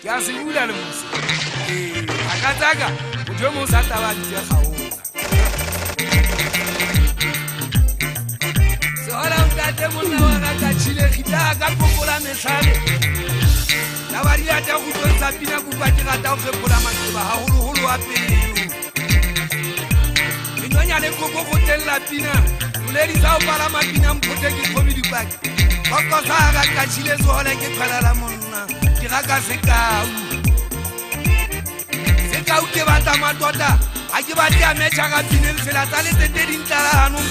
Ya se bula le musi akataka ujo mo sa taba dia khaola so ala ngate monna wa ka chile khita ka popola mesale la varia ta go tsa pina go ba dira ta go fepola matsoba ha holo holo a pele inonya le go go tella pina uleri sa o para makina mphote ke khomi di baki go sa ka chile so hola ke phala la monna Kiraga sekau ke bata matota a ke batle a metša ga pineng fela tsa letete dintlalaano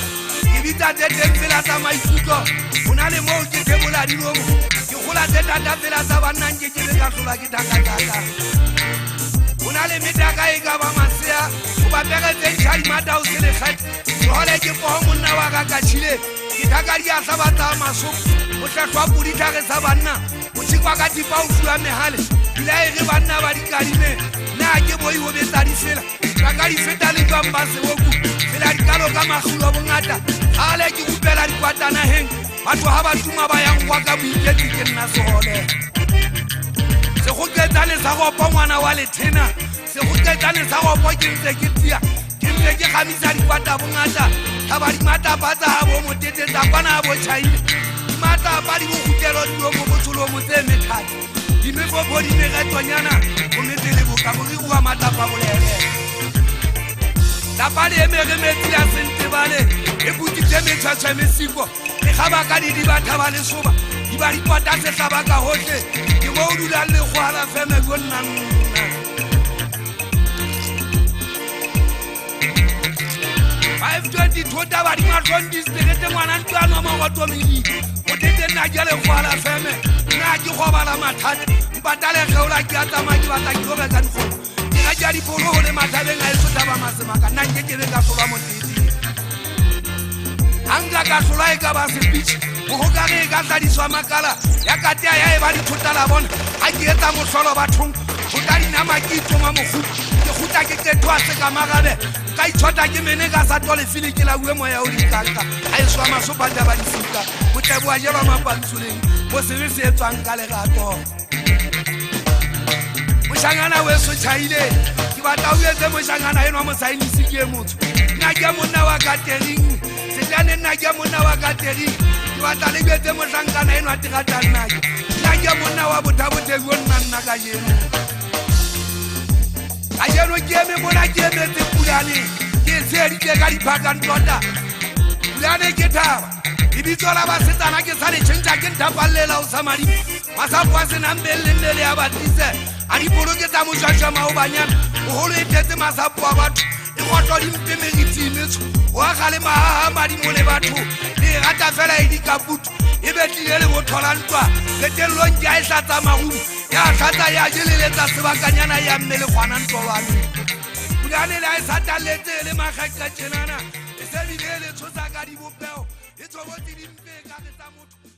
ke bitsa teteng fela tsa maikutlo go na le moo ke thebola dilomo ke gola tetata fela tsa bannang ke kebe ka hlola ke thakatata go na le metaka e ka ba masea go bapegetseng tšhadimata o se lekgete gole ke pogo monna wa ka ka tšhile ke thaka diatla ba tsa masoko go tlhatlhwa poditlhage sa banna kwa ka tipa o fua mehale bila e re banna ba dikadime na ke boi ho betsa di fela ka ka di feta le ba mbase woku fela di kalo ka magulo bongata ale ke kupela di kwatana heng batho ha ba tuma ba yang kwa ka boiketsi ke nna sole se go ketane sa go pongwana wa lethena se go ketane sa go po ke ntse ke tia ke ntse ke gamisa di kwata bongata ha ba di mata ba tsa bo motete tsa bana bo chaile mata ba di go kutelo dilo mo botsolo mo tse methati di me go bodi me ga tsonyana go metele bo ka bo ri go mata pa bolele la pa le me re metsi a sente bale e buti tse metsa mesiko e ga ba ka di ba thaba le soba di ba di kwata se tla ba ka hotle ke mo dula le go ala feme go nna 520 tota ba di ma tsondi se ke ngwana ntwana mo go tomedi tete na jale go ala feme na ke go bala mathata mpatale geola ke atama ke batla ke go beka ntlo ke ga ja di polo le mathabeng a eso taba masemaka nna ke be ka sola mo tete anga ka sola e ka ba se pitch go ga re ka tla di swa makala ya ka tea ya e ba di thotala bona a ke etsa mo solo bathong go tla di nama ke tsoma mo go ke khuta ke twa se ka magabe ka itshota ke mene ka sa tole fili ke la bue moya o di kanka a e swa masopa ja ba di fika go teboa jelo mapantsuleng mo se se etswang ka lerato moshangana we so chaile ke batla o etse moshangana eno mo sainisi ke motho nna ke monna wa catering se tane nna ke monna wa catering ke batla le etse moshangana eno a tirata nna ke monna wa botabote go nna ka jeno a jeno ke me bona ke me tse pulane ke tsedi ke ka diphaka ntota pulane ke thaba ibitso la ba setana ke sa le tšhentša ke ntapalela o samadi masapo a senang belelele ya batlise a dipoloke tsa mošaša mao banyana bogolo e tetse masapo a batho e gotlo dimpemeritsinetso o agale mahahamadi mo le batho le rata fela e dikaputu e betlile le botholantwa letelelong ke a e tlatsa magumo ya tlatsa ya jeleletsa sebakanyana ya mme le kgwana ntolwane pulane le a e sataletse le magaka tjenana e se bile le tshosa ka dibopeo e tshobotse dimpe ka re tsa motho